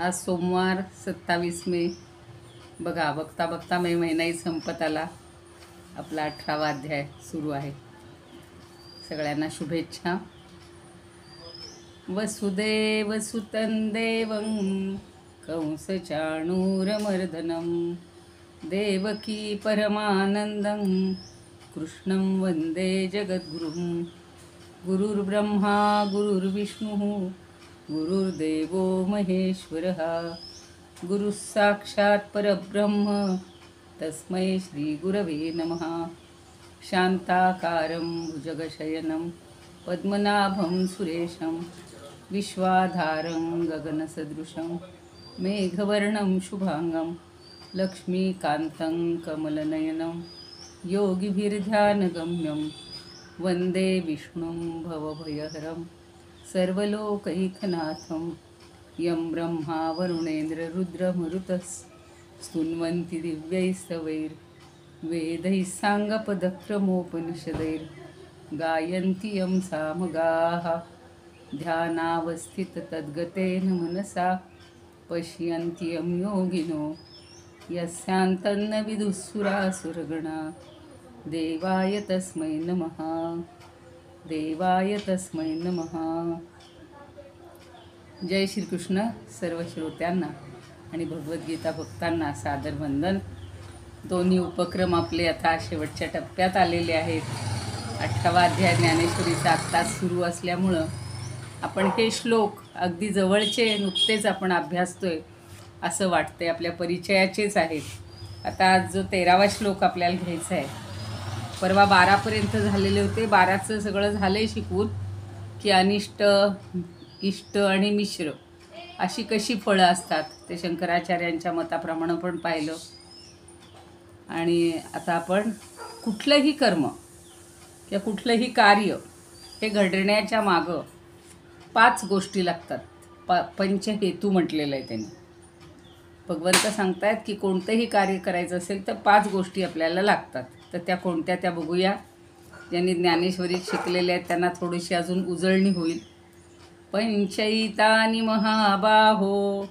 आज सोमवार 27 मे. बघा बघता बघता मे महिनाही संपत आला. आपला 18वा अध्याय सुरू आहे. सगळ्यांना शुभेच्छा. वसुदेव सुतं देवं कंसचाणूरमर्दनं देवकी परमानंदं कृष्णं वंदे जगद्गुरुं. गुरुर्ब्रह्मा गुरुर्विष्णुः गुरुर्देवो महेश्वरः गुरुः साक्षात् परब्रह्म तस्मै श्रीगुरवे नमः. शान्ताकारं भुजगशयनं पद्मनाभं सुरेशं विश्वाधारं गगनसदृशं मेघवर्णं शुभांगं लक्ष्मीकान्तं कमलनयनं योगिभिर्ध्यानगम्यं वन्दे विष्णुं भवभयहरं सर्वलोकैकनाथं यं ब्रह्मा वरुणेन्द्र रुद्रमरुतः स्तुन्वन्ति दिव्यैस्तवैर्वेदैः साङ्गपदक्रमोपनिषदैर्गायन्ति यं सामगाः. ध्यानावस्थिततद्गतेन मनसा पश्यन्ति यं योगिनो यस्यान्तन्न विदुःसुरासुरगणा. देवाय तस्मै नमः. देवाय तस्मै नमः. जय श्रीकृष्ण. सर्व श्रोत्यांना आणि भगवद्गीता भक्तांना सादर वंदन. दोन्ही उपक्रम आपले आता शेवटच्या टप्प्यात आलेले आहेत. 18वा अध्याय ज्ञानेश्वरीचा आत्ताच सुरू असल्यामुळं आपण हे श्लोक अगदी जवळचे नुकतेच आपण अभ्यासतोय असं वाटते. आपल्या परिचयाचेच आहेत. आता आज जो 13वा श्लोक आपल्याला घ्यायचा आहे. परवा 12पर्यंत झालेले होते. 12चं सगळं झालं आहे शिकवून की अनिष्ट इष्ट आणि मिश्र अशी कशी फळं असतात ते शंकराचार्यांच्या मताप्रमाणे पण पाहिलं. आणि आता आपण कुठलंही कर्म किंवा कुठलंही कार्य हे घडण्याच्या मागं 5 गोष्टी लागतात. पंचहेतू म्हटलेलं आहे त्यांनी. भगवंत सांगतायत की कोणतंही कार्य करायचं असेल तर 5 गोष्टी आपल्याला लागतात. तर त्या कोणत्या त्या बघूया. ज्यांनी ज्ञानेश्वरी शिकलेल्या आहेत त्यांना थोडीशी अजून उजळणी होईल. पंचैतानि महाबाहो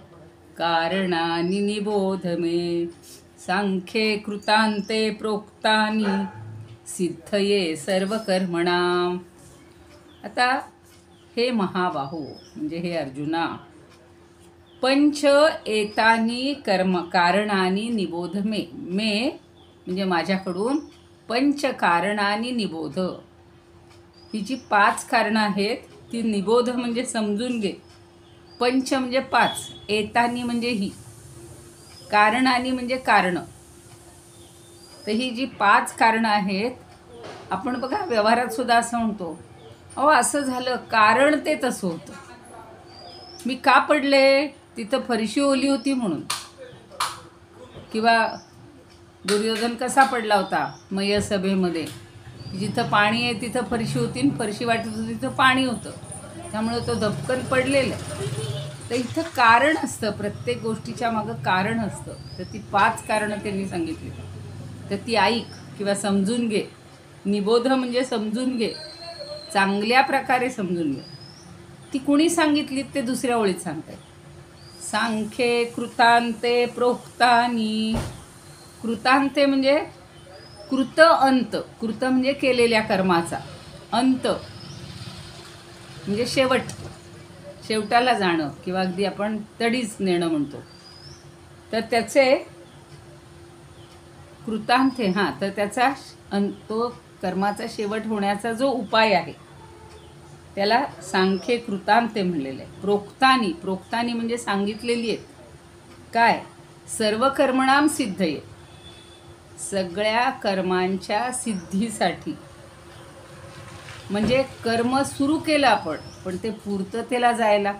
कारणानि निबोध मे सांख्ये कृतान्ते प्रोक्तानि सिद्धये सर्वकर्मणाम. आता हे महाबाहो म्हणजे हे अर्जुना, पंच एतानी कारणानि निबोध मे. मे म्हणजे माझ्याकडून पंच कारणानि निबोध. ही जी 5 कारणं आहेत ती निबोध म्हणजे समजून घे. पंच म्हणजे 5, एतानी म्हणजे ही, कारणानी म्हणजे कारणं. तर ही जी 5 कारणं आहेत, आपण बघा व्यवहारात सुद्धा असं म्हणतो, अहो असं झालं कारण ते तसं होतं. मी का पडले, तिथं फरशी ओली होती म्हणून. किंवा दुर्योधन कसा पडला होता मयसभेमध्ये, जिथं पाणी आहे तिथं फरशी होती आणि फरशी वाटत होती तिथं पाणी होतं, त्यामुळे तो धपकन पडलेलं. तर इथं कारण असतं. प्रत्येक गोष्टीच्या मागं कारण असतं. तर ती 5 कारणं त्यांनी सांगितली. तर ती ऐक किंवा समजून घे. निबोध म्हणजे समजून घे, चांगल्या प्रकारे समजून घे. ती कुणी सांगितली ते दुसऱ्या ओळीत सांगतायत. सांख्ये कृतांते प्रोक्तानी. कृतांते म्हणजे कृत अंत. कृत म्हणजे केलेल्या कर्माचा, अंत म्हणजे शेवट, शेवटाला जाणं किंवा अगदी आपण तडीच नेणं म्हणतो. तर त्याचे कृतांते, हां, तर त्याचा तो कर्माचा शेवट होण्याचा जो उपाय आहे त्याला सांख्ये कृतांते म्हणलेलं आहे. प्रोक्तानी, प्रोक्तानी म्हणजे सांगितलेली आहेत. काय? सर्व कर्मणाम सिद्धये. सगळ्या कर्मांच्या सिद्धीसाठी. म्हणजे कर्म सुरू केलं आपण, पण ते पूर्ततेला जायला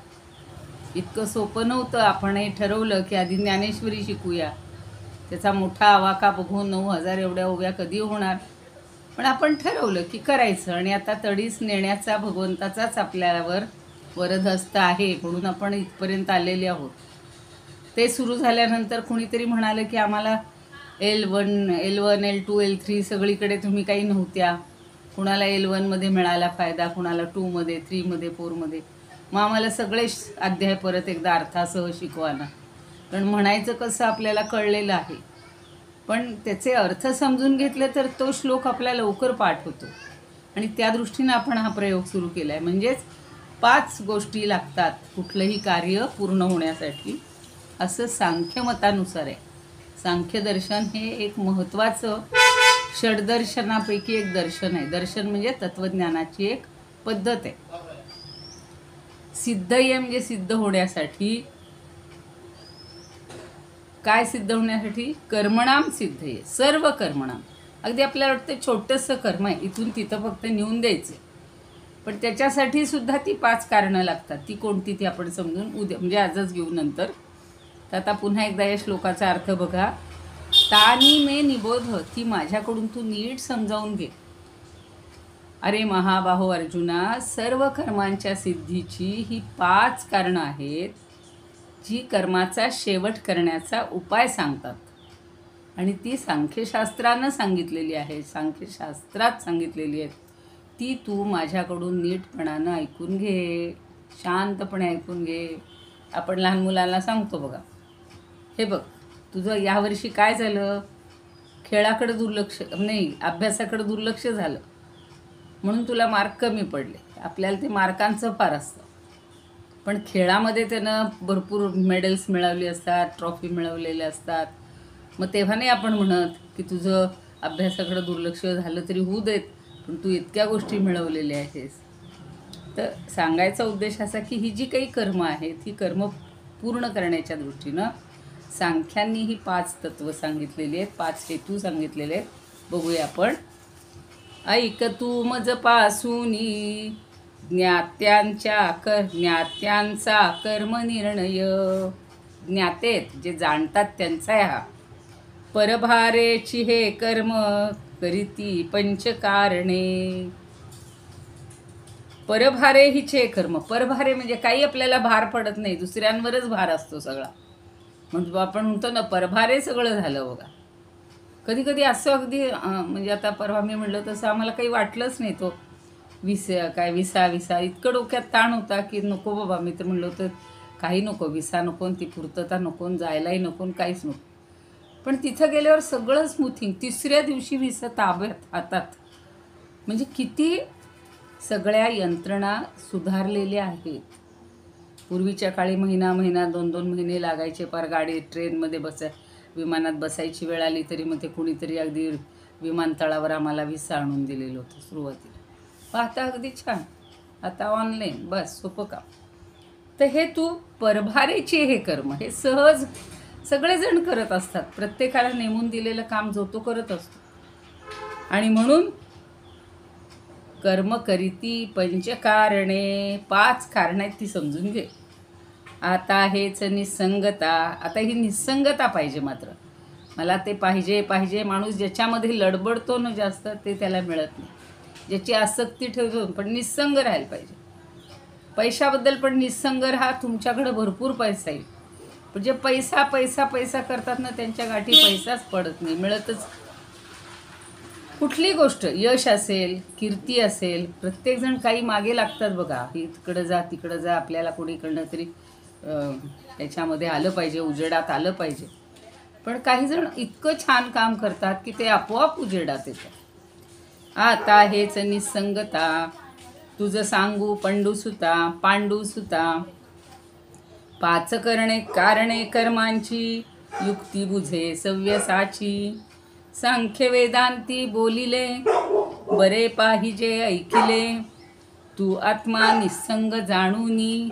इतकं सोपं नव्हतं. आपण हे ठरवलं की आधी ज्ञानेश्वरी शिकूया. त्याचा मोठा आवाका बघून 9000 एवढ्या ओव्या कधी होणार. पण आपण ठरवलं की करायचं. आणि आता तडीस नेण्याचा भगवंताचाच आपल्यावर वरदहस्त आहे म्हणून आपण इथपर्यंत आलेले आहोत. ते सुरू झाल्यानंतर कुणीतरी म्हणालं की आम्हाला L1, L2, L3 सगळीकडे तुम्ही काही नव्हत्या. कुणाला L1मध्ये मिळाला फायदा, कुणाला 2मध्ये, 3मध्ये, 4मध्ये. मग आम्हाला सगळे अध्याय परत एकदा अर्थासह शिकवा ना. कारण म्हणायचं कसं आपल्याला कळलेलं आहे, पण त्याचे अर्थ समजून घेतले तर तो श्लोक आपला लवकर पाठ होतो. आणि त्या दृष्टीनं आपण हा प्रयोग सुरू केला आहे. म्हणजेच 5 गोष्टी लागतात कुठलंही कार्य पूर्ण होण्यासाठी, असं सांख्यमतानुसार आहे. सांख्यदर्शन हे एक महत्त्वाचं षडदर्शनापैकी एक दर्शन आहे. दर्शन म्हणजे तत्त्वज्ञानाची एक पद्धत आहे. सिद्धये म्हणजे सिद्ध होण्यासाठी. काय सिद्ध होण्यासाठी? कर्मणाम सिद्धये, सर्व कर्मणाम. अगदी आपल्याला वाटतं छोटंसं कर्म आहे, इथून तिथं फक्त नेऊन द्यायचं, पण त्याच्यासाठी सुद्धा ती 5 कारणं लागतात. ती कोणती ती आपण समजून उद्या म्हणजे आजच घेऊ नंतर. तर आता पुन्हा एकदा या श्लोकाचा अर्थ बघा. तानी मे निबोध, ती माझ्याकडून तू नीट समजावून घे. अरे महाबाहो अर्जुना, सर्व कर्मांच्या सिद्धीची ही 5 कारणं आहेत, जी कर्माचा शेवट करण्याचा उपाय सांगतात. आणि ती सांख्यशास्त्रानं सांगितलेली आहे, सांख्यशास्त्रात सांगितलेली आहेत. ती तू माझ्याकडून नीटपणानं ऐकून घे, शांतपणे ऐकून घे. आपण लहान मुलांना सांगतो बघा, हे बघ तुझं यावर्षी काय झालं, खेळाकडे दुर्लक्ष नाही, अभ्यासाकडे दुर्लक्ष झालं म्हणून तुला मार्क कमी पडले. आपल्याला ते मार्कांचं फार असतं, पण खेळामध्ये त्यानं भरपूर मेडल्स मिळवली असतात, ट्रॉफी मिळवलेले असतात. मग तेव्हा नाही आपण म्हणत की तुझं अभ्यासाकडे दुर्लक्ष झालं तरी होऊ देत, पण तू इतक्या गोष्टी मिळवलेल्या आहेस. तर सांगायचा उद्देश असा की ही जी काही कर्म आहेत ही कर्म पूर्ण करण्याच्या दृष्टीनं सांख्यांनी ही 5 तत्त्व सांगितलेली आहेत, 5 हेतू सांगितलेले आहेत. बघूया आपण. ऐक तू मज पासूनी ज्ञात्यांचा कर्मनिर्णय. ज्ञातेत जे जाणतात त्यांचा आहे हा. परभारेची हे कर्म करीती पंचकारणे. परभारे हिचे कर्म. परभारे म्हणजे काही आपल्याला भार पडत नाही, दुसऱ्यांवरच भार असतो सगळा. म्हणजे आपण म्हणतो ना परभारे सगळं झालं बघा. कधी कधी असं अगदी म्हणजे आता परवा मी म्हटलं तसं आम्हाला काही वाटलंच नाही. तो विसा इतकं डोक्यात ताण होता की नको बाबा. मी तर म्हणलं होतं काही नको, विसा नको, ती पूर्तता नको, जायलाही नको, काहीच नको. पण तिथं गेल्यावर सगळं स्मूथिंग. 3ऱ्या दिवशी विसा ताब्यात हातात. म्हणजे किती सगळ्या यंत्रणा सुधारलेल्या आहेत. पूर्वीच्या काळी महिना 2-2 महिने लागायचे पार गाडी ट्रेनमध्ये विमानात बसायची वेळ आली तरी मग ते कुणीतरी अगदी विमानतळावर आम्हाला विसा आणून दिलेलं होतं सुरुवातीला. पण आता अगदी छान, आता ऑनलाईन, बस सोपं काम. तर हे तू परभारेचे हे कर्म हे सहज सगळेजण करत असतात. प्रत्येकाला नेमून दिलेलं काम जो तो करत असतो. आणि म्हणून कर्म करीती पंचकारणे, 5 कारणं आहेत ती समजून घे. आता हेच निसंगता. आता ही निसंगता पाहिजे. मात्र मला ते पाहिजे माणूस ज्याच्यामध्ये लडबडतो ना जास्त ते त्याला मिळत नाही. ज्याची आसक्ती ठेवतो, पण निसंग राहायला पाहिजे. पैशाबद्दल पण निसंग राहा. तुमच्याकडे भरपूर पैसा येईल, पण जे पैसा करतात ना त्यांच्या गाठी पैसाच पडत नाही, मिळतच. कुठली गोष्ट, यश असेल, कीर्ती असेल, प्रत्येकजण काही मागे लागतात बघा. इकडं जा तिकडं जा, आपल्याला कोणीकडनं तरी त्याच्यामध्ये आलं पाहिजे, उजेडात आलं पाहिजे. पण काही जण इतकं छान काम करतात की ते आपोआप उजेडात येतात. आता हेच निसंगता. तुझं सांगू पांडुसुता. 5 कारणे कर्मांची, युक्ती बुझे सव्यसाची. सांख्य वेदांती बोलिले, बरे पाहिजे ऐकिले. तू आत्मा निसंग जाणूनी,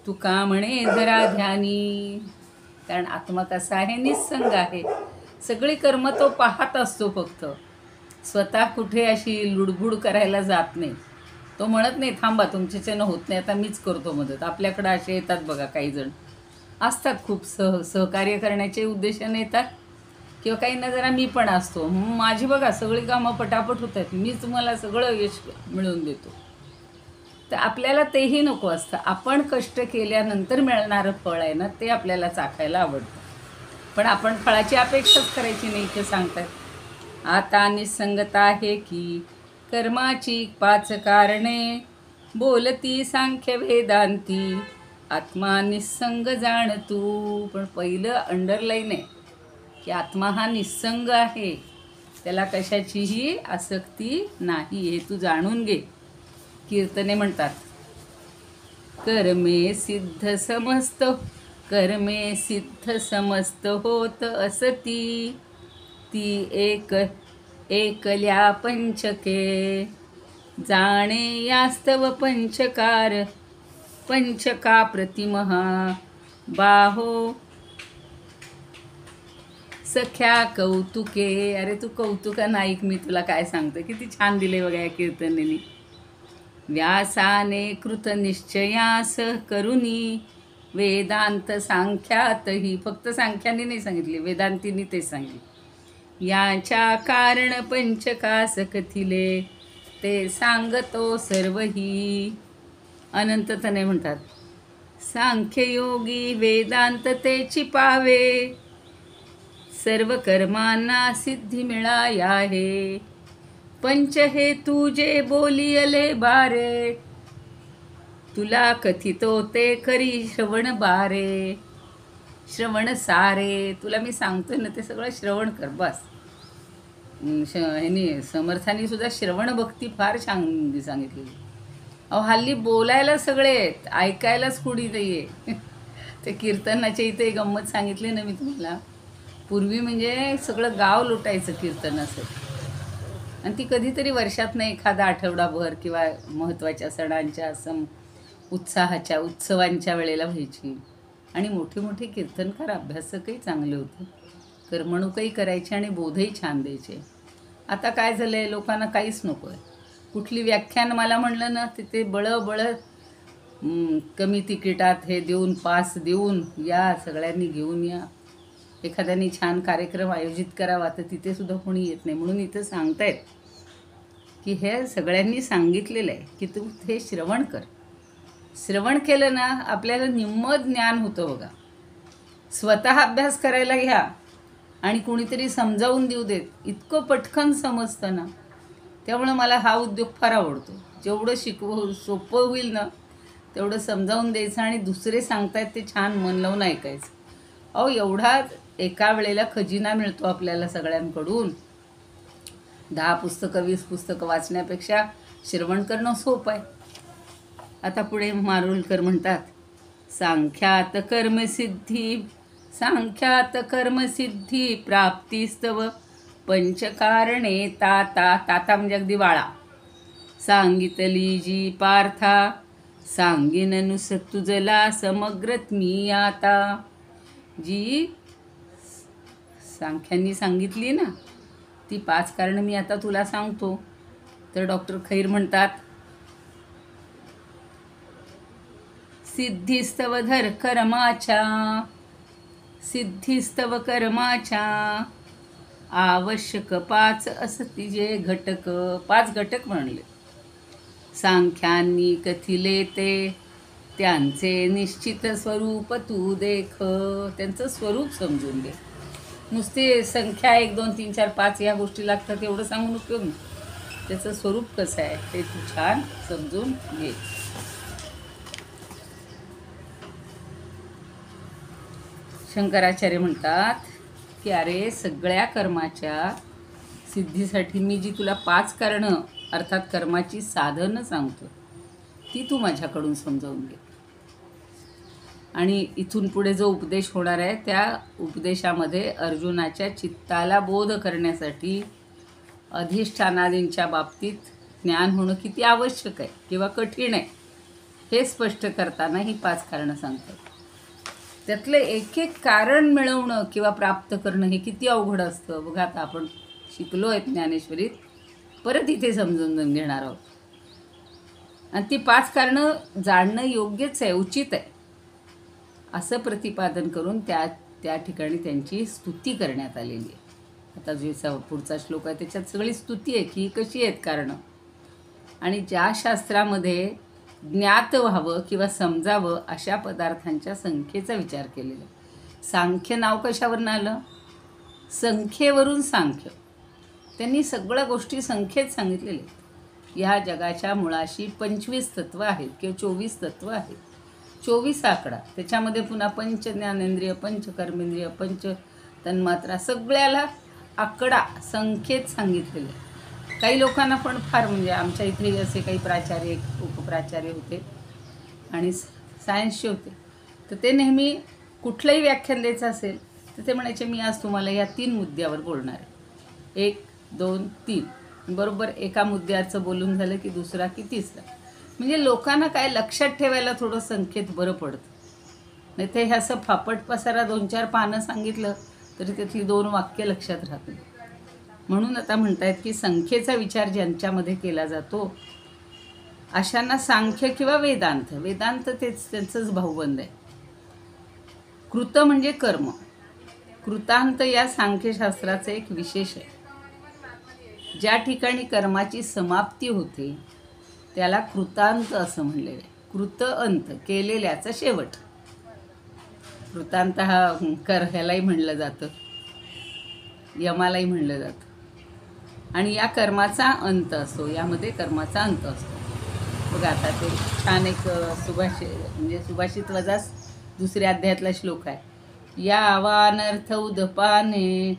तुका म्हणे जरा ध्यानी. कारण आत्मा कसा आहे? निसंग आहे. सगळी कर्म तो पाहत असतो, फक्त स्वतः कुठे अशी लुडबुड करायला जात नाही. तो म्हणत नाही थांबा तुमच्याच्यानं होत नाही, आता मीच करतो मदत. आपल्याकडं असे येतात बघा, काही जण असतात खूप सहकार्य करण्याचे उद्देशाने येतात, किंवा काहींना जरा मी पण असतो, माझी बघा सगळी कामं पटापट होत आहेत, मी तुम्हाला सगळं यश मिळवून देतो. तर आपल्याला तेही नको असतं. आपण कष्ट केल्यानंतर मिळणारं फळ आहे ना, ते आपल्याला चाखायला आवडतं. पण आपण फळाची अपेक्षाच करायची नाही ते सांगतात. आता निसंगता आहे की कर्माची 5 कारणे, बोलती सांख्य वेदांती, आत्मा निस्संग जाण तू. पण पहिलं अंडरलाईन आहे की आत्मा हा निस्संग आहे, त्याला कशाचीही आसक्ती नाही, हे तू जाणून घे. कीर्तने म्हणतात, कर्मे सिद्ध समस्त, कर्मे सिद्ध समस्त होत असती, ती एकल्या पंचके. जाणे यास्तव पंचकार, पंचका प्रतिमहा बाहो सख्या कौतुके. अरे तू कौतुका ऐक, मी तुला काय सांगतो. किती छान दिले बघा या कीर्तनेनी. व्यासाने कृत निश्चयास करुनी, वेदांत सांख्यातही. फक्त सांख्याने नाही सांगितले, वेदांतींनी तेच सांगितले. याच्या कारण पंचकास कथिले, ते सांगतो सर्वही. अनंततने म्हणतात, सांख्ययोगी वेदांत तेची पावे, सर्व कर्मांना सिद्धी मिळाया आहे. पंच हे तुझे बोलियले बारे, तुला कथितो ते करी श्रवण बारे. श्रवण सारे, तुला मी सांगतोय ना ते सगळं श्रवण कर बस. ह्यानी समर्थांनी सुद्धा श्रवण भक्ती फार छान सांगितलेली. अहो हल्ली बोलायला सगळे आहेत, ऐकायलाच कुणी नाही आहे. ते कीर्तनाच्या इथे गंमत सांगितली ना मी तुम्हाला. पूर्वी म्हणजे सगळं गाव लुटायचं कीर्तनाचं, आणि ती कधीतरी वर्षातनं एखादा आठवडाभर किंवा महत्त्वाच्या सणांच्या उत्साहाच्या उत्सवांच्या वेळेला व्हायची. आणि मोठे मोठे कीर्तनकार अभ्यासकही चांगले होते, करमणूकही करायचे आणि बोधही छान द्यायचे. आता काय झालं आहे, लोकांना काहीच नको आहे. कुठली व्याख्यान मला म्हणलं ना, तिथे बळ कमी तिकिटात हे देऊन, पास देऊन या, सगळ्यांनी घेऊन या. एखाद्याने छान कार्यक्रम आयोजित करावा तर तिथे सुद्धा कोणी येत नाही. म्हणून इथं सांगतायत की हे सगळ्यांनी सांगितलेलं आहे की तू हे श्रवण कर. श्रवण केलं ना आपल्याला निम्म ज्ञान होतं बघा. स्वतः अभ्यास करायला घ्या आणि कोणीतरी समजावून देऊ देत, इतकं पटकन समजतं ना. त्यामुळं मला हा उद्योग फार आवडतो. जेवढं सोपं होईल ना तेवढं समजावून द्यायचं, आणि दुसरे सांगतायत ते छान मन लावून ऐकायचं. अहो एवढा एका वेळेला खजिना मिळतो आपल्याला सगळ्यांकडून. 10 पुस्तकं 20 पुस्तकं वाचण्यापेक्षा श्रवण करणं सोपं आहे. आता पुढे मारुलकर म्हणतात, सांख्यात कर्मसिद्धी, सांख्यात कर्मसिद्धी प्राप्तीस्तव पंचकारणे ताता. ताता म्हणजे अगदी बाळा. सांगितली जी पार्था, सांगीन नुस तुझला समग्रत मी आता. जी सांख्यांनी सांगितली ना ती 5 कारणं मी आता तुला सांगतो. तर डॉक्टर खैर म्हणतात, सिद्धिस्तव धर कर्माच्या, सिद्धिस्तव कर्माच्या आवश्यक 5 असती जे घटक. 5 घटक म्हणले. सांख्यांनी कथिले ते, त्यांचे निश्चित स्वरूप तू देख. त्यांचं स्वरूप समजून घे. नुसते संख्या 1 2 3 4 5 या गोष्टी लागतात एवढं सांगून उपयोग नाही. त्याचं स्वरूप कसं आहे ते तू छान समजून घे. शंकराचार्य म्हणतात की अरे सगळ्या कर्माच्या सिद्धीसाठी मी जी तुला 5 कारणं अर्थात कर्माची साधनं सांगतो ती तू माझ्याकडून समजावून घे. आणि इथून पुढे जो उपदेश होणार आहे त्या उपदेशामध्ये अर्जुनाच्या चित्ताला बोध करण्यासाठी अधिष्ठानादींच्या बाबतीत ज्ञान होणं किती आवश्यक आहे किंवा कठीण आहे हे स्पष्ट करताना ही 5 कारणं सांगतात. त्यातलं एक एक कारण मिळवणं किंवा प्राप्त करणं हे किती अवघड असतं बघा. आता आपण शिकलो आहेत ज्ञानेश्वरीत, परत इथे समजून घेणार आहोत. आणि ती 5 कारणं जाणणं योग्यच आहे, उचित आहे असं प्रतिपादन करून त्या ठिकाणी त्यांची स्तुती करण्यात आलेली आहे. आता जे पुढचा श्लोक आहे त्याच्यात सगळी स्तुती आहे की कशी आहेत कारणं. आणि ज्या शास्त्रामध्ये ज्ञात व्हावं किंवा समजावं अशा पदार्थांच्या संख्येचा विचार केलेला आहे. सांख्य नाव कशावरून आलं? संख्येवरून सांख्य. त्यांनी सगळ्या गोष्टी संख्येत सांगितलेल्या आहेत. ह्या जगाच्या मुळाशी 25 तत्व आहेत किंवा 24 तत्व आहेत. 24 आकडा, त्याच्यामध्ये पुन्हा पंच ज्ञानेंद्रिय, पंच कर्मेंद्रिय, पंच तन्मात्रा, सगळ्याला आकडा संख्येत सांगितलेले. काही लोकांना पण फार म्हणजे आमच्या इथे असे काही प्राचार्य उपप्राचार्य होते आणि सायन्सचे होते, तर ते नेहमी कुठलंही व्याख्यान द्यायचं असेल तर ते म्हणायचे मी आज तुम्हाला या 3 मुद्द्यावर बोलणार आहे. 1, 2, 3 बरोबर एका मुद्द्याचं बोलून झालं की दुसरा की तिसरा. म्हणजे लोकांना काय लक्षात ठेवायला थोडं संख्येत बरं पडतं. नाही ते हे असं फापट पसारा 2-4 पानं सांगितलं तरी त्यातली 2 वाक्य लक्षात राहत नाही. म्हणून आता म्हणतायत की संख्येचा विचार ज्यांच्यामध्ये केला जातो अशांना सांख्य किंवा वेदांत, वेदांत तेच त्यांचंच भाऊबंद आहे. कृत म्हणजे कर्म, कृतांत या सांख्यशास्त्राचं एक विशेष आहे. ज्या ठिकाणी कर्माची समाप्ती होते त्याला कृतांत असं म्हणलेलं आहे. कृत अंत, केलेल्याचा शेवट. कृतांत हा ह्यालाही म्हणलं जातं, यमालाही म्हणलं जातं. आणि या कर्माचा अंत असतो, यामध्ये कर्माचा अंत असतो. बघा आता ते छान एक सुभाषित वजास 2ऱ्या अध्यायातला श्लोक आहे. यावानर्थ उदपाने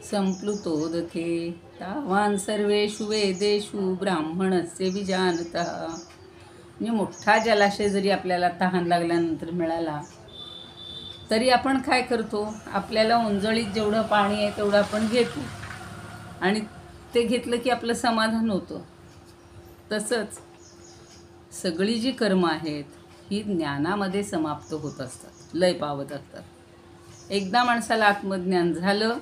संप्लुतोदके तावान सर्वेषु वेदेषु ब्राह्मणस्य विजानतः. म्हणजे मोठा जलाशय जरी आपल्याला तहान लागल्यानंतर मिळाला तरी आपण काय करतो, आपल्याला ओंजळीत जेवढं पाणी आहे तेवढं आपण घेतो आणि ते घेतलं की आपलं समाधान होतं. तसंच सगळी जी कर्म आहेत ही ज्ञानामध्ये समाप्त होत असतात, लय पावत असतात. एकदा माणसाला आत्मज्ञान झालं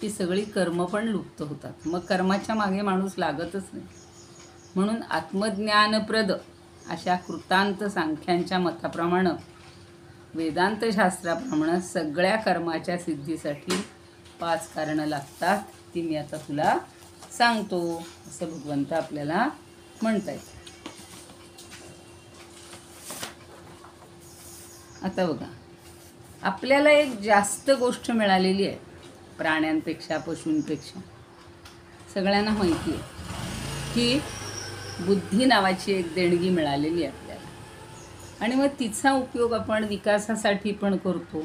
की सगळी कर्म पण लुप्त होतात. मग कर्माच्या मागे माणूस लागतच नाही. म्हणून आत्मज्ञानप्रद अशा कृतांत सांख्यांच्या मताप्रमाणे वेदांत शास्त्राप्रमाणे सगळ्या कर्माच्या सिद्धीसाठी 5 कारणं लागतात. ती मी आता तुला सांगतो असं भगवंत आपल्याला म्हणतायत. आता बघा, आपल्याला एक जास्त गोष्ट मिळालेली आहे प्राण्यांपेक्षा, पशूंपेक्षा. सगळ्यांना माहिती आहे की बुद्धी नावाची एक देणगी मिळालेली आहे आपल्याला, आणि मग तिचा उपयोग आपण विकासासाठी पण करतो.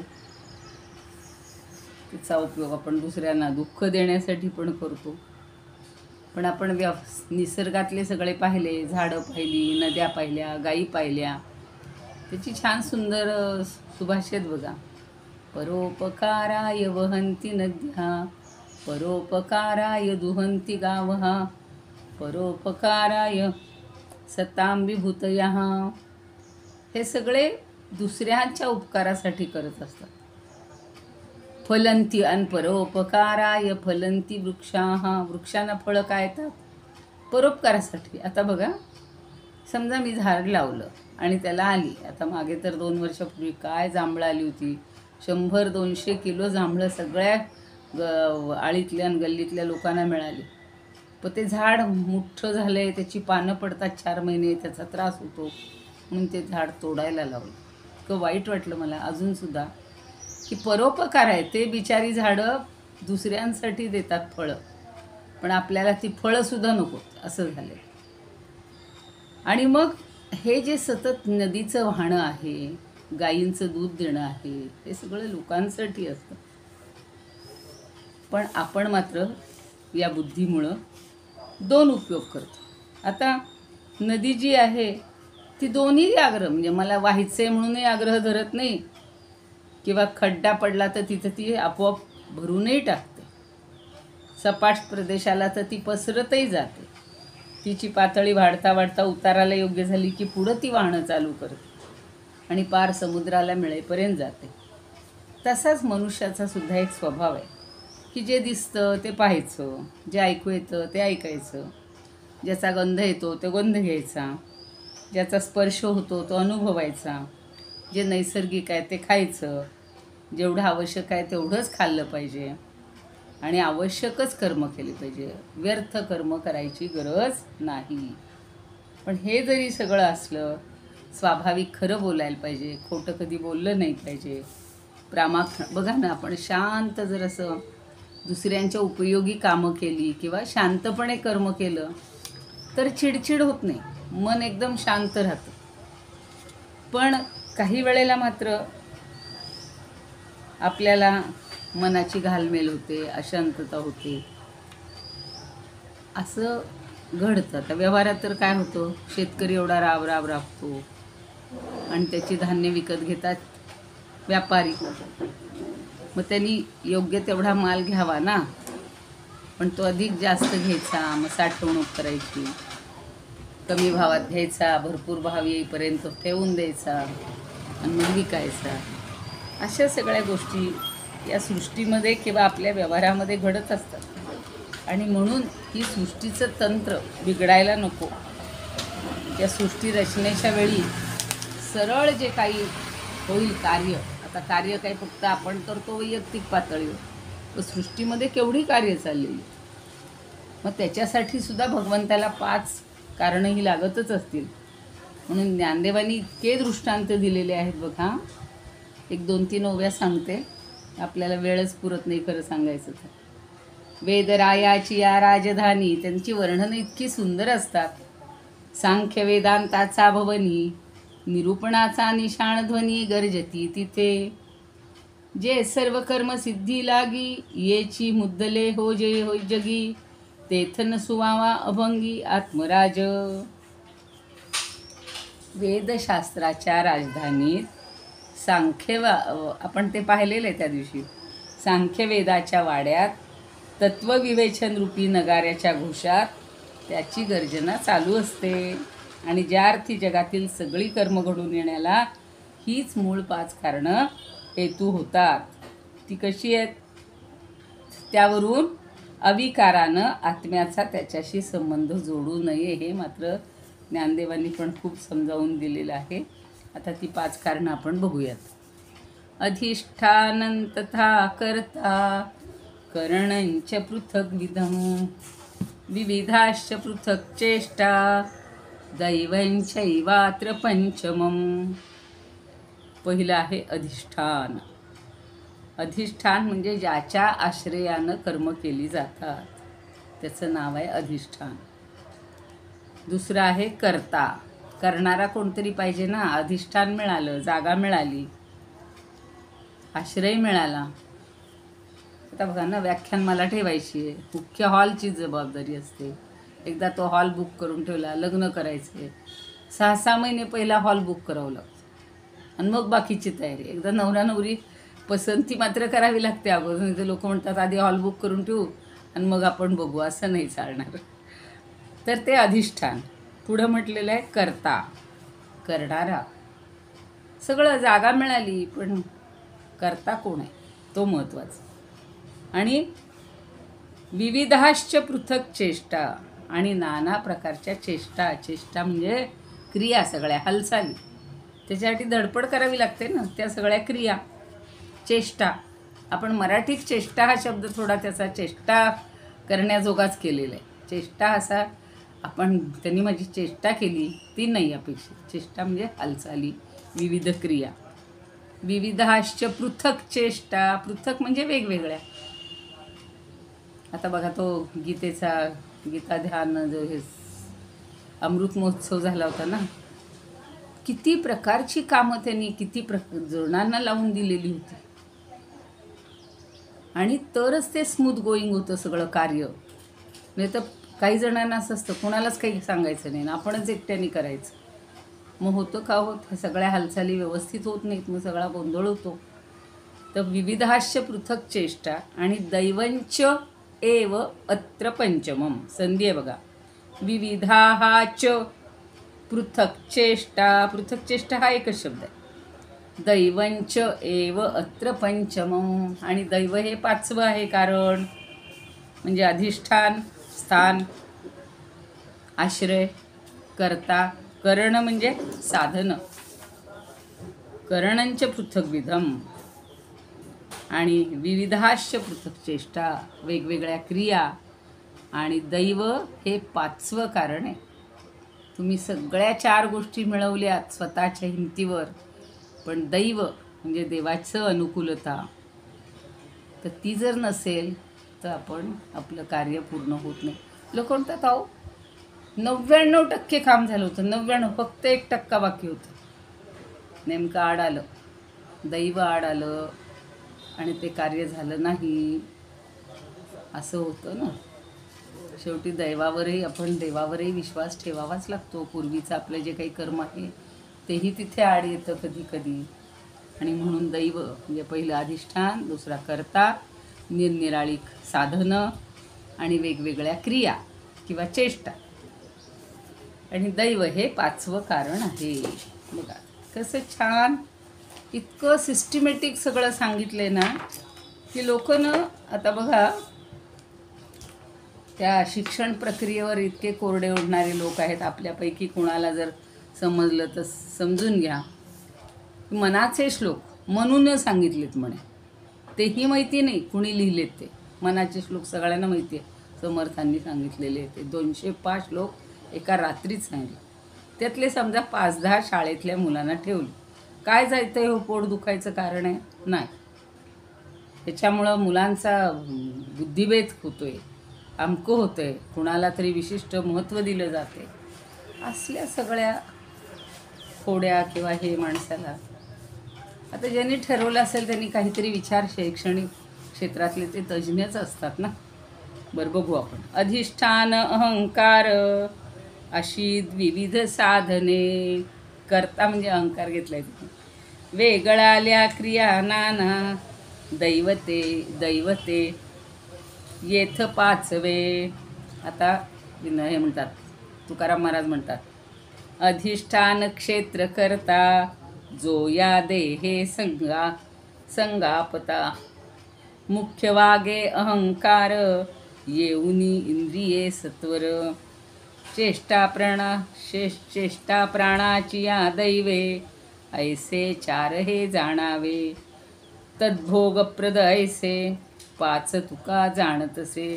तिचा उपयोग आपण दुसऱ्यांना दुःख देण्यासाठी पण करतो. पण आपण निसर्गातले सगळे पाहिले, झाडं पाहिली, नद्या पाहिल्या, गायी पाहिल्या, त्याची छान सुंदर सुभाषित बघा. परोपकाराय वहन्ति नद्या, परोपकाराय दुहन्ति गावः, परोपकाराय सतां विभूतयः. हे सगळे दुसऱ्यांच्या उपकारासाठी करत असतात. फलंती अन परोपकाराय फलंती वृक्षाः. वृक्षांना फळं काय येतात? परोपकारासाठी. आता बघा, समजा मी झाड लावलं आणि त्याला आली, आता मागे तर 2 वर्षापूर्वी काय जांभळं आली होती, 100-200 किलो जांभळं सगळ्या आळीतल्या आणि गल्लीतल्या लोकांना मिळाली. पण ते झाड मोठं झालं आहे, त्याची पानं पडतात 4 महिने, त्याचा त्रास होतो, म्हणून ते झाड तोडायला लावलं. इतकं वाईट वाटलं मला अजूनसुद्धा की परोपकार आहे. ते बिचारी झाडं दुसऱ्यांसाठी देतात फळं, पण आपल्याला ती फळंसुद्धा नको असं झालं. आणि मग हे जे सतत नदीचं वाहणं आहे, गायींचं दूध देणं आहे, हे सगळं लोकांसाठी असतं. पण आपण मात्र या बुद्धीमुळं 2 उपयोग करतो. आता नदी जी आहे ती दोन्ही आग्रह, म्हणजे मला व्हायचं आहे म्हणूनही आग्रह धरत नाही, किंवा खड्डा पडला तर तिथं ती आपोआप भरूनही टाकते. सपाट प्रदेशाला तर ती पसरतही जाते. तिची पातळी वाढता वाढता उताराला योग्य झाली की पुढं ती वाहणं चालू करते आणि पार समुद्राला मिळेपर्यंत जाते. तसाच मनुष्याचा सुद्धा एक स्वभाव आहे की जे दिसतं ते पाहायचं, जे ऐकू येतं ते ऐकायचं, ज्याचा गंध येतो तो गंध घ्यायचा, ज्याचा स्पर्श होतो तो अनुभवायचा, जे नैसर्गिक आहे ते खायचं, जेवढं आवश्यक आहे तेवढंच खाल्लं पाहिजे आणि आवश्यकच कर्म केले पाहिजे. व्यर्थ कर्म करायची गरज नाही. पण हे जरी सगळं असलं, स्वाभाविक खरं बोलायला पाहिजे, खोटं कधी बोललं नाही पाहिजे, बघा ना, आपण शांत जर असं दुसऱ्यांच्या उपयोगी कामं केली किंवा शांतपणे कर्म केलं तर चिडचिड होत नाही, मन एकदम शांत राहतं. पण काही वेळेला मात्र आपल्याला मनाची घालमेल होते, अशांतता होते, असं घडतं. आता व्यवहारात तर काय होतं, शेतकरी एवढा राबतो आणि त्याची धान्य विकत घेतात व्यापारी. मग त्यांनी योग्य तेवढा माल घ्यावा ना, पण तो अधिक जास्त घ्यायचा, मग साठवणूक करायची, कमी भावात घ्यायचा, भरपूर भाव येईपर्यंत ठेवून द्यायचा आणि मग विकायचा. अशा सगळ्या गोष्टी या सृष्टीमध्ये किंवा आपल्या व्यवहारामध्ये घडत असतात. आणि म्हणून ही सृष्टीचं तंत्र बिघडायला नको. या सृष्टी रचनेच्या वेळी सरळ जे काही होईल कार्य, आता कार्य काही फक्त आपण करतो वैयक्तिक पातळीवर, तर सृष्टीमध्ये केवढी कार्य चाललेली, मग त्याच्यासाठी सुद्धा भगवंताला 5 कारणंही लागतच असतील. म्हणून ज्ञानदेवांनी इतके दृष्टांत दिलेले आहेत बघा. 1-2-3 ओव्या सांगते, आपल्याला वेळच पुरत नाही खरं सांगायचं तर. वेदरायाची या राजधानी, त्यांची वर्णनं इतकी सुंदर असतात. सांख्य वेदांताचा भवनी, निरूपणाचा निशाण ध्वनी गर्जती तिथे. जे सर्व कर्म सिद्धी लागी, येची मुद्दले हो जे हो जगी, तेथन सुवावा अभंगी आत्मराज. वेदशास्त्राच्या राजधानीत आपण ते पाहिलेलं आहे त्या दिवशी. सांख्यवेदाच्या वाड्यात तत्वविवेचन रूपी नगाऱ्याच्या घोषात त्याची गर्जना चालू असते. आणि ज्या अर्थी जगातील सगळी कर्म घडून येण्याला हीच मूळ 5 कारणं हेतू होतात. ती कशी आहेत? त्यावरून अविकारानं आत्म्याचा त्याच्याशी संबंध जोडू नये, हे मात्र ज्ञानदेवांनी पण खूप समजावून दिलेलं आहे. आता ती 5 कारणं आपण बघूयात. अधिष्ठानं तथा कर्ता, करणंच पृथक् विधम, विविधाश्च पृथक् चेष्टा, दैवंचैवात्र पंचमम्. पहिलं आहे अधिष्ठान. अधिष्ठान म्हणजे ज्याच्या आश्रयानं कर्म केली जातात, त्याचं नाव आहे अधिष्ठान. दुसरं आहे कर्ता. करणारा कोणतरी पाहिजे ना. अधिष्ठान मिळालं, जागा मिळाली, आश्रय मिळाला. आता बघा ना, व्याख्यान मला ठेवायची आहे, मुख्य हॉलची जबाबदारी असते. एकदा तो हॉल बुक करून ठेवला, लग्न करायचं आहे, 6-6 महिने पहिला हॉल बुक करावं लागतं आणि मग बाकीची तयारी. एकदा नवरा नवरी पसंती मात्र करावी लागते अगोदर, नाही तर लोक म्हणतात आधी हॉल बुक करून ठेवू आणि मग आपण बघू, असं नाही चालणार. तर ते अधिष्ठान. पुढं म्हटलेलं आहे कर्ता, करणारा. सगळं जागा मिळाली, पण कर्ता कोण आहे तो महत्त्वाचा. आणि विविधाश्च पृथक् चेष्टा, आणि नाना प्रकारच्या चेष्टा म्हणजे क्रिया, सगळ्या हालचाली. त्याच्यासाठी धडपड करावी लागते ना, त्या सगळ्या क्रिया. चेष्टा, आपण मराठीत चेष्टा हा शब्द थोडा त्याचा चेष्टा करण्याजोगाच केलेला आहे. चेष्टा असा आपण त्यांनी माझी चेष्टा केली ती नाही अपेक्षित. चेष्टा म्हणजे हालचाली, विविध क्रिया. विविधाश्च पृथक् चेष्टा, पृथक म्हणजे वेगवेगळ्या. आता बघा, तो गीता ध्यान जो हे अमृत महोत्सव झाला होता ना, किती प्रकारची कामं त्यांनी किती जणांना लावून दिलेली होती. आणि तरच ते स्मूथ गोईंग होतं सगळं कार्य. नाही तर काही जणांना असं असतं, कोणालाच काही सांगायचं नाही ना, आपणच एकट्याने करायचं. मग होतं का होत, ह्या सगळ्या हालचाली व्यवस्थित होत नाहीत, मग सगळा गोंधळ होतो. तर विविधाश्च पृथक् चेष्टा आणि दैवंच एव अत्र पंचमम. संधी आहे बघा. विविधाच पृथक् चेष्टा, पृथक् चेष्टा हा एकच शब्द आहे. दैवंच एव अत्र पंचमम, आणि दैव हे 5वं आहे कारण. म्हणजे अधिष्ठान, स्थान, आश्रय, कर्ता. करण म्हणजे साधन. करणंच पृथक् विधम, आणि विविधाश्च पृथक् चेष्टा, वेगवेगळ्या क्रिया. आणि दैव हे 5वं कारण आहे. तुम्ही सगळ्या 4 गोष्टी मिळवल्यात स्वतःच्या हिमतीवर, पण दैव म्हणजे देवाचं अनुकूलता, तर ती जर नसेल तर आपलं कार्य पूर्ण होत नाही. लोक म्हणतात अहो 99% काम झालं होतं, 99, फक्त 1% बाकी होतं. नेमकं आड आलं, दैव आड आलं आणि ते कार्य झालं नाही, असं होतं ना. शेवटी देवावरही विश्वास ठेवावाच लागतो. पूर्वीचं आपलं जे काही कर्म आहे तेही तिथे आड येतं कधी कधी. आणि म्हणून दैव म्हणजे पहिलं अधिष्ठान, दुसरा कर्ता, निरनिराळी साधनं आणि वेगवेगळ्या क्रिया किंवा चेष्टा, आणि दैव हे 5वं कारण आहे. बघा कसं छान, इतकं सिस्टमॅटिक सगळं सांगितलंय ना की लोक ना, आता बघा त्या शिक्षण प्रक्रियेवर इतके कोरडे उडणारे लोक आहेत. आपल्यापैकी कुणाला जर समजलं तर समजून घ्या. मनाचे श्लोक म्हणून सांगितलेत म्हणे, तेही माहिती नाही कुणी लिहिलेत ते. मनाचे श्लोक सगळ्यांना माहिती आहे, समर्थांनी सांगितलेले. ते 205 श्लोक एका रात्रीत सांगितले. त्यातले समजा 5-10 शाळेतल्या मुलांना ठेवले. काय जायचं हे पोट दुखायचं कारण आहे? नाही. त्याच्यामुळं मुलांचा बुद्धिभेद होतोय, अमकं होतंय, कुणाला तरी विशिष्ट महत्त्व दिलं जाते. असल्या सगळ्या खोड्या किंवा हे माणसाला, आता ज्यांनी ठरवलं असेल त्यांनी काहीतरी विचार, शैक्षणिक क्षेत्रातले ते तज्ज्ञच असतात ना. बरं बघू आपण. अधिष्ठान, अहंकार अशी विविध साधने. कर्ता म्हणजे अहंकार घेतलाय तिथे. वेगळाल्या क्रिया नाना, दैवते येथ 5वे. आता हे म्हणतात, तुकाराम महाराज म्हणतात, अधिष्ठान क्षेत्र करता, जो या देहे संगापता. मुख्य वागे अहंकार, येऊनी इंद्रिये सत्वर. चेष्टा प्राणाची या दैवे, ऐसे 4 हे जाणावे. तद्भोगप्रद ऐसे, 5 तुका जाणतसे.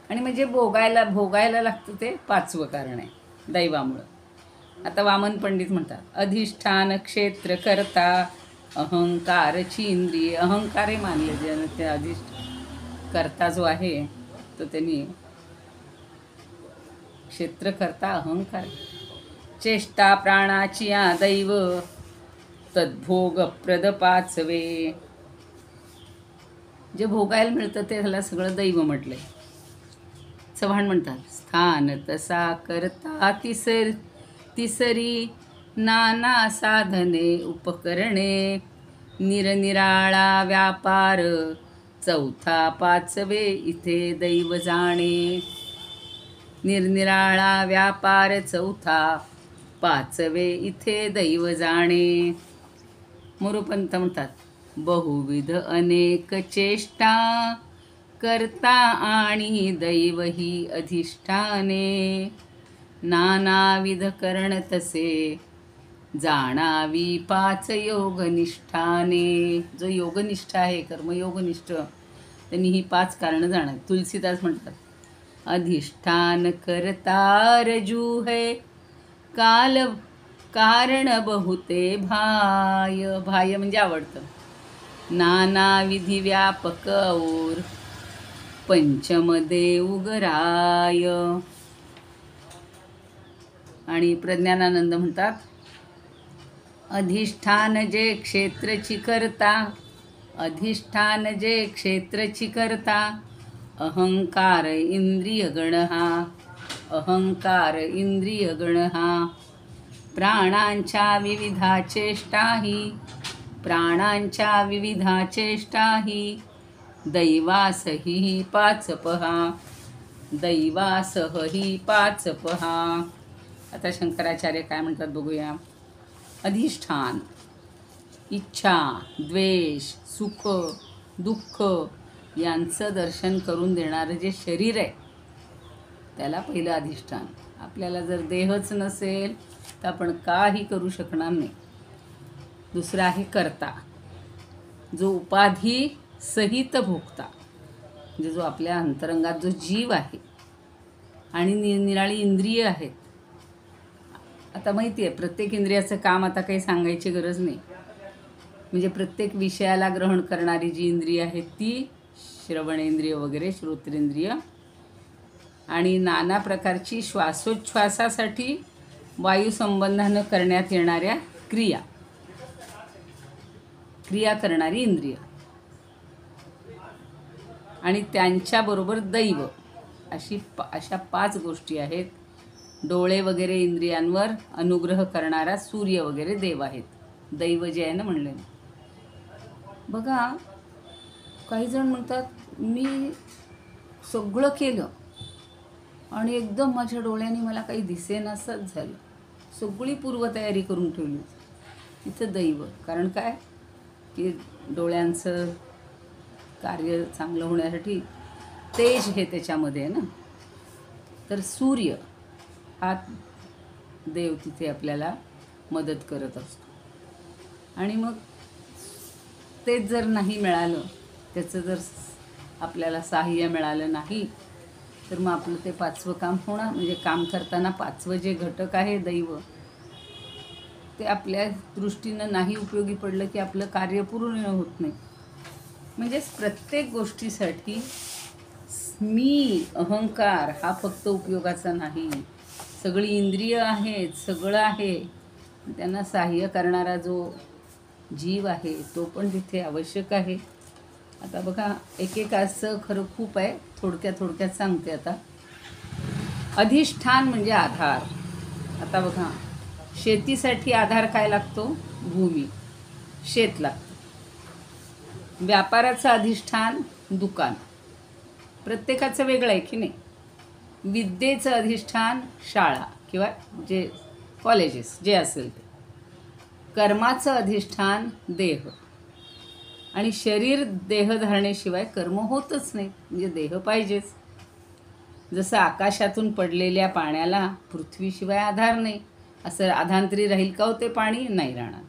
आणि म्हणजे भोगायला लागतं ते 5वं कारण आहे दैवामुळं. आता वामन पंडित म्हणतात, अधिष्ठान क्षेत्र करता, अहंकारची इंद्रिय. अहंकारही मानले जे ते करता जो आहे तो त्यांनी क्षेत्र करता अहंकार. चेष्टा प्राणाची या दैव, तद्भोगप्रद 5वे. जे भोगायला मिळतं ते ह्याला सगळं दैव म्हटलंय. चव्हाण म्हणतात, स्थान तसा करता तिसरी, नाना साधने उपकरणे. निरनिराळा व्यापार, 4था 5वे इथे दैव जाणे. निरनिराळा व्यापार 4था 5वे इथे दैव जाणे. मोरोपंत म्हणतात, बहुविध अनेक चेष्टा, कर्ता आणि दैव ही अधिष्ठाने. नानाविध करण तसे, जाणावी 5 योगनिष्ठाने. जो योगनिष्ठ आहे, कर्मयोगनिष्ठ, त्यांनी ही 5 कारणं जाणार. तुलसीदास म्हणतात, अधिष्ठान करता रजू है, कारण बहुते भाय म्हणजे आवडतं. नाना विधी व्यापक और, पंचम देवगराय. आणि प्रज्ञानानंद म्हणतात, अधिष्ठान जे क्षेत्रची करता, अहंकार इंद्रिय गण हा. प्राणांच्या विविधा चेष्टाही, दैवासही 5 पहा. आता शंकराचार्य काय म्हणतात बघूया. अधिष्ठान, इच्छा, द्वेष, सुख, दुःख यांचं दर्शन करून देणारं जे शरीर आहे त्याला पहिलं अधिष्ठान. आपल्याला जर देहच नसेल तर आपण काही करू शकणार नाही. दुसरा आहे कर्ता, जो उपाधी सहित भोगता, म्हणजे जो आपल्या अंतरंगात जो जीव आहे. आणि निरनिराळी इंद्रिय आहेत. आता माहिती आहे प्रत्येक इंद्रियाचं काम आता काही सांगायची गरज नाही. म्हणजे प्रत्येक विषयाला ग्रहण करणारी जी इंद्रिय आहेत ती श्रवणेंद्रिय वगैरे, श्रोत्रेंद्रिय, आणि नाना प्रकारची श्वासोच्छ्वासासाठी वायुसंबंधानं करण्यात येणाऱ्या क्रिया करणारी इंद्रिय, आणि त्यांच्याबरोबर दैव, अशा 5 गोष्टी आहेत. डोळे वगैरे इंद्रियांवर अनुग्रह करणारा सूर्य वगैरे देव आहेत. दैव जे आहे ना म्हणले. बघा, काही जण म्हणतात मी सगळं केलं आणि एकदम माझ्या डोळ्याने मला काही दिसेनासंच झालं, सगळी पूर्वतयारी करून ठेवली. तिथं दैव. कारण काय की डोळ्यांचं कार्य चांगलं होण्यासाठी तेज हे त्याच्यामध्ये आहे ना. तर सूर्य हा देव तिथे आपल्याला मदत करत असतो. आणि मग तेच जर नाही मिळालं, त्याचं जर आपल्याला सहाय्य मिळालं नाही, तर मग आपलं ते 5वं काम होणार. म्हणजे काम करताना 5वं जे घटक आहे दैव, ते आपल्या दृष्टीनं नाही उपयोगी पडलं की आपलं कार्य पूर्ण होत नाही. म्हणजेच प्रत्येक गोष्टीसाठी मी, अहंकार हा फक्त उपयोगाचा नाही. सगळी इंद्रिय आहेत, सगळं आहे, त्यांना सहाय्य करणारा जो जीव आहे तो पण तिथे आवश्यक आहे. आता बघा, एकेकाचं खरं खूप आहे, थोडक्यात सांगते. आता अधिष्ठान म्हणजे आधार. आता बघा, शेतीसाठी आधार काय लागतो? भूमी, शेत लागतं. व्यापाराचं अधिष्ठान दुकान, प्रत्येकाचं वेगळं आहे की नाही. विद्येचं अधिष्ठान शाळा किंवा जे कॉलेजेस जे असेल ते. कर्माचं अधिष्ठान देह, आणि शरीर देहधारणेशिवाय कर्म होतच नाही, म्हणजे देह पाहिजेच. जसं आकाशातून पडलेल्या पाण्याला पृथ्वीशिवाय आधार नाही, असं आधांतरी राहील का हो ते पाणी? नाही राहणार.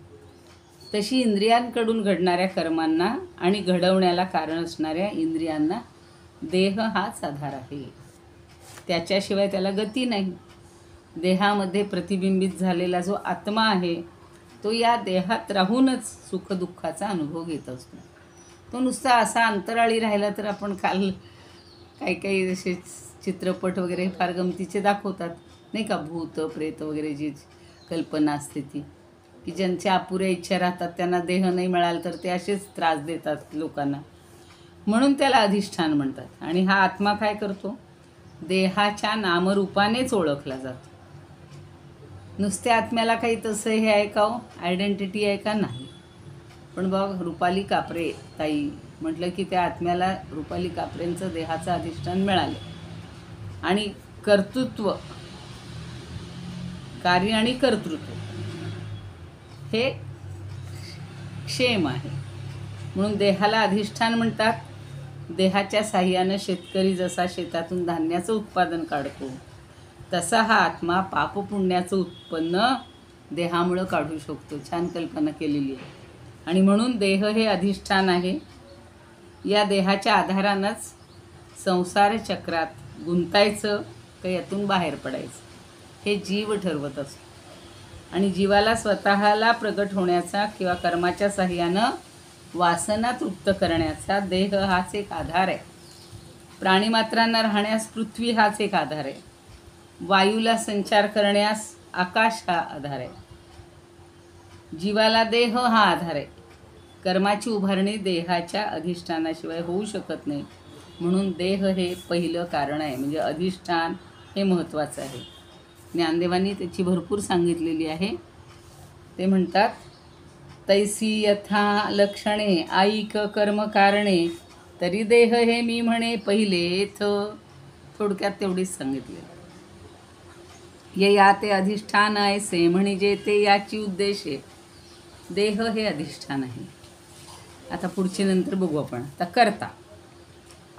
तशी इंद्रियांकडून घडणाऱ्या कर्मांना आणि घडवण्याला कारण असणाऱ्या इंद्रियांना देह हाच आधार आहे. त्याच्याशिवाय त्याला गती नाही. देहामध्ये प्रतिबिंबित झालेला जो आत्मा आहे तो या देहात राहूनच सुखदुःखाचा अनुभव घेत असतो. तो नुसता असा अंतराळी राहिला तर, आपण काल काही असे चित्रपट वगैरे फार गमतीचे दाखवतात नाही का, भूत प्रेत वगैरे जी कल्पना असते ती, की ज्यांच्या अपुऱ्या इच्छा राहतात त्यांना देह नाही मिळाला तर ते असेच त्रास देतात लोकांना. म्हणून त्याला अधिष्ठान म्हणतात. आणि हा आत्मा काय करतो? देहाच्या नामरूपानेच ओळखला जातो. नुसत्या आत्म्याला काही तसं हे आहे का हो, आयडेंटिटी आहे का? नाही. पण बघ, रुपाली कापरे ताई म्हटलं की त्या आत्म्याला रुपाली कापरेंचं देहाचं अधिष्ठान मिळालं. आणि कर्तृत्व, कार्य आणि कर्तृत्व हे क्षेम आहे, म्हणून देहाला अधिष्ठान म्हणतात. देहाच्या साह्यानं शेतकरी जसा शेतातून धान्याचं उत्पादन काढतो, तसा हा आत्मा पापपुण्याचं उत्पन्न देहामुळं काढू शकतो. छान कल्पना केलेली आहे. आणि म्हणून देह हे अधिष्ठान आहे. या देहाच्या आधारानंच संसार चक्रात गुंतायचं का यातून बाहेर पडायचं हे जीव ठरवत असतो. आणि जीवाला स्वतःला प्रगट होण्याचा किंवा कर्माच्या साह्यानं वासना तृप्त करण्याचा देह हाच एक आधार आहे. प्राणीमात्रांना राहण्यास पृथ्वी हाच एक आधार आहे. वायूला संचार करण्यास आकाश हा आधार आहे. जीवाला देह हा आधार आहे. कर्माची उभारणी देहाच्या अधिष्ठानाशिवाय होऊ शकत नाही. म्हणून देह हे पहिलं कारण आहे, म्हणजे अधिष्ठान हे महत्त्वाचं आहे. ज्ञानदेवांनी त्याची भरपूर सांगितलेली आहे. ते म्हणतात, तैसी यथा लक्षणे आईक कर्म कारणे, तरी देह हे मी म्हणे पहिलेथ. थोडक्यात तेवढीच सांगितले. ये या ते अधिष्ठान ऐसे म्हणजे ते याची उद्देशे. देह हे अधिष्ठान आहे. आता पुढचे नंतर बघू आपण. आता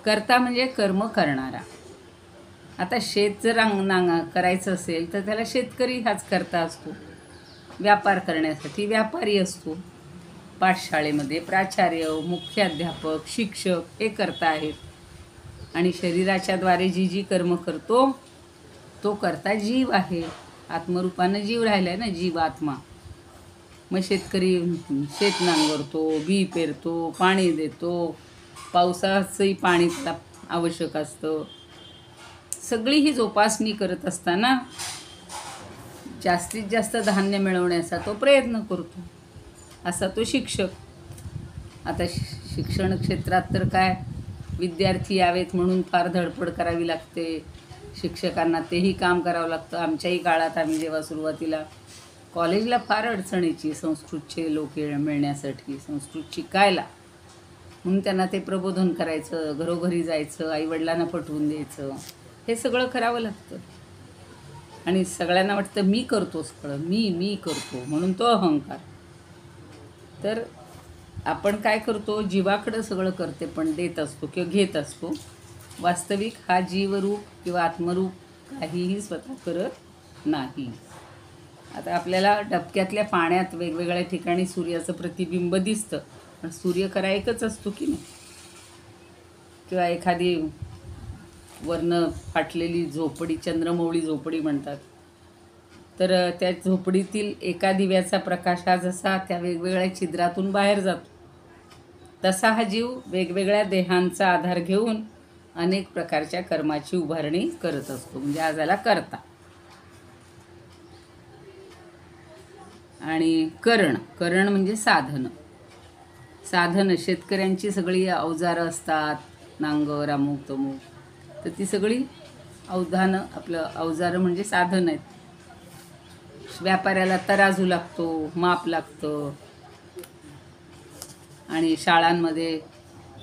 कर्ता म्हणजे कर्म करणारा. आता शेत जर करायचं असेल तर त्याला शेतकरी हाच कर्ता असतो. व्यापार करण्यासाठी व्यापारी असतो. पाठशाळेमध्ये प्राचार्य, मुख्याध्यापक, शिक्षक हे कर्ता आहेत. आणि शरीराच्या द्वारे जी कर्म करतो तो कर्ता जीव आहे. आत्मरूपानं जीव राहिला आहे ना, जीवात्मा. मग शेतकरी शेत नांगरतो, बी पेरतो, पाणी देतो, पावसाचंही पाणी त्याला आवश्यक असतं. सगळी ही जोपासणी करत असताना जास्तीत जास्त धान्य मिळवण्याचा तो प्रयत्न करतो. असा तो शिक्षक. आता शिक्षण क्षेत्रात तर काय, विद्यार्थी यावेत म्हणून फार धडपड करावी लागते. शिक्षकांना तेही काम करावं लागतं. आमच्याही काळात आम्ही जेव्हा सुरुवातीला कॉलेजला फार अडचणीची संस्कृतचे लोक मिळण्यासाठी, संस्कृत शिकायला, म्हणून त्यांना ते प्रबोधन करायचं, घरोघरी जायचं, आईवडिलांना पटवून द्यायचं, हे सगळं करावं लागतं. आणि सगळ्यांना वाटतं मी करतो सगळं, मी करतो, म्हणून तो अहंकार. तर आपण काय करतो, जीवाकडं सगळं करते पण देत असतो किंवा घेत असतो. वास्तविक हा जीवरूप किंवा आत्मरूप काहीही स्वतः करत नाही. आता आपल्याला डबक्यातल्या पाण्यात वेगवेगळ्या ठिकाणी सूर्याचं प्रतिबिंब दिसतं, पण सूर्य खरा एकच असतो की नाही. किंवा एखादी वर्ण फाटलेली झोपडी, चंद्रमौळी झोपडी म्हणतात, तर त्या झोपडीतील एका दिव्याचा प्रकाश हा जसा त्या वेगवेगळ्या छिद्रातून बाहेर जातो, तसा हा जीव वेगवेगळ्या देहांचा आधार घेऊन अनेक प्रकारच्या कर्माची उभारणी करत असतो. म्हणजे हा झाला कर्ता. आणि करण म्हणजे साधन. शेतकऱ्यांची सगळी अवजारं असतात, नांगर, अमुक तमुक, तर ती सगळी अवजारं म्हणजे साधन आहेत. व्यापाऱ्याला तराजू लागतो, माप लागतं. आणि शाळांमध्ये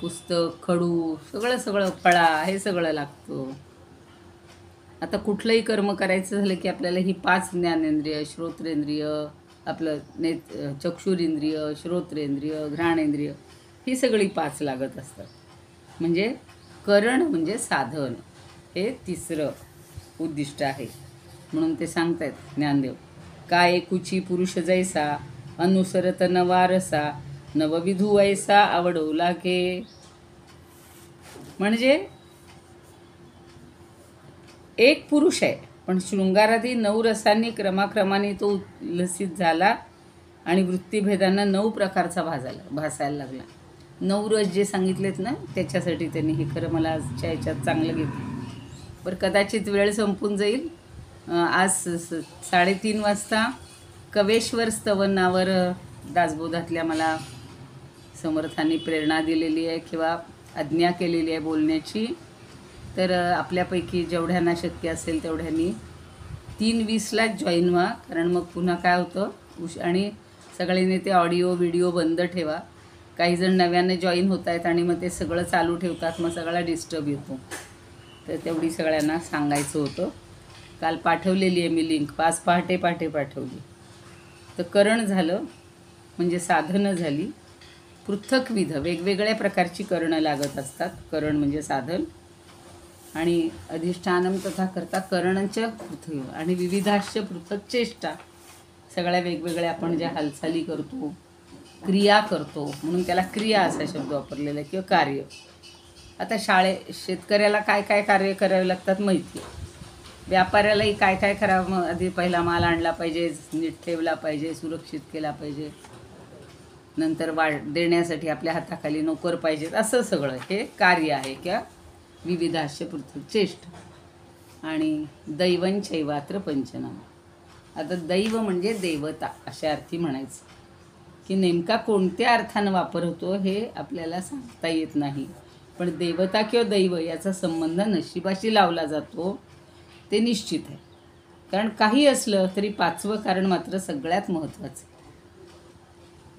पुस्तक, खडू, सगळं फळा, हे सगळं लागतं. आता कुठलंही कर्म करायचं झालं की आपल्याला ही 5 ज्ञानेंद्रिय, श्रोत्रेंद्रिय, आपलं चक्षुरेंद्रिय, श्रोत्रेंद्रिय, घ्राणेंद्रिय, ही सगळी 5 लागत असतात. म्हणजे करण म्हणजे साधन, हे तिसरं उद्दिष्ट आहे. म्हणून ते सांगतायत ज्ञानदेव, काय कुची पुरुष जैसा, अनुसरत नवारसा, नवविधू ऐसा आवडू लागे. म्हणजे एक पुरुष आहे, पण शृंगारादी 9 रसांनी क्रमाक्रमाने तो उल्लसित झाला आणि वृत्तीभेदांना 9 प्रकारचा भासायला लागला. 9 रस जे सांगितलेत ना, त्याच्यासाठी त्यांनी हे खरं मला आजच्या ह्याच्यात चांगलं घेतलं. बरं, कदाचित वेळ संपून जाईल. आज 3:30 वाजता कवेश्वर स्तवनावर दासबोधातल्या मला समर्थांनी प्रेरणा दिलेली आहे किंवा आज्ञा केलेली आहे बोलण्याची. तर आपल्यापैकी जेवढ्यांना शक्य असेल तेवढ्यांनी 3:20ला जॉईन व्हा. कारण मग पुन्हा काय होतं, आणि सगळ्यांनी ते ऑडिओ व्हिडिओ बंद ठेवा. काही जण नव्याने जॉईन होत आहेत आणि मग ते सगळं चालू ठेवतात, मग सगळा डिस्टर्ब येतो. तर तेवढी सगळ्यांना सांगायचं होतं. काल पाठवलेली आहे मी लिंक, 5 पहाटे पाठवली. तर करण झालं म्हणजे साधनं झाली. पृथकविध वेगवेगळ्या प्रकारची करणं लागत असतात. करण म्हणजे साधन. आणि अधिष्ठानम तथा करता करणंच्या पृथक आणि विविधाश्च पृथक चेष्टा, सगळ्या वेगवेगळ्या आपण ज्या हालचाली करतो, क्रिया करतो, म्हणून त्याला क्रिया असा शब्द वापरलेला आहे, किंवा कार्य. आता शेतकऱ्याला काय काय कार्य करावे लागतात माहिती आहे. व्यापाऱ्यालाही काय काय करावं, आधी पहिला माल आणला पाहिजे, नीट ठेवला पाहिजे, सुरक्षित केला पाहिजे, नंतर देण्यासाठी आपल्या हाताखाली नोकर पाहिजेत, असं सगळं हे कार्य आहे किंवा विविधाश्य पृथक चेष्ट. आणि दैवंचैवात्र पंचनाम. आता दैव म्हणजे देवता अशा अर्थी म्हणायचं, की नेमका कोणत्या अर्थानं वापर होतो हे आपल्याला सांगता येत नाही, पण देवता किंवा दैव याचा संबंध नशिबाशी लावला जातो ते निश्चित आहे. कारण काही असलं तरी 5वं कारण मात्र सगळ्यात महत्त्वाचं,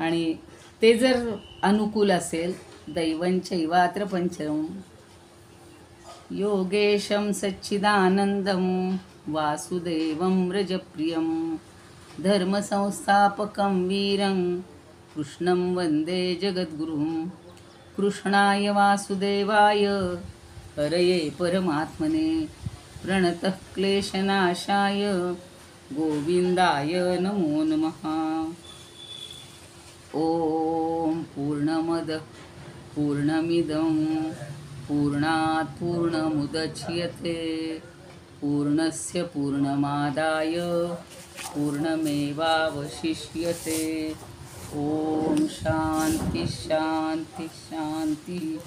आणि ते जर अनुकूल असेल, दैवंचैवात्र पंचनम, योगेशं सच्चिदानंदं वासुदेवं व्रजप्रियं धर्मसंस्थापकं वीरं कृष्णं वन्दे जगद्गुरुं. कृष्णाय वासुदेवाय हरये परमात्मने प्रणतः क्लेशनाशाय गोविंदाय नमो नमः. ओम पूर्णमद पूर्णमिदं पूर्णात् पूर्णमुदच्यते पूर्णस्य पूर्णमादाय पूर्णमेवावशिष्यते. ओम शांती शांती शांती.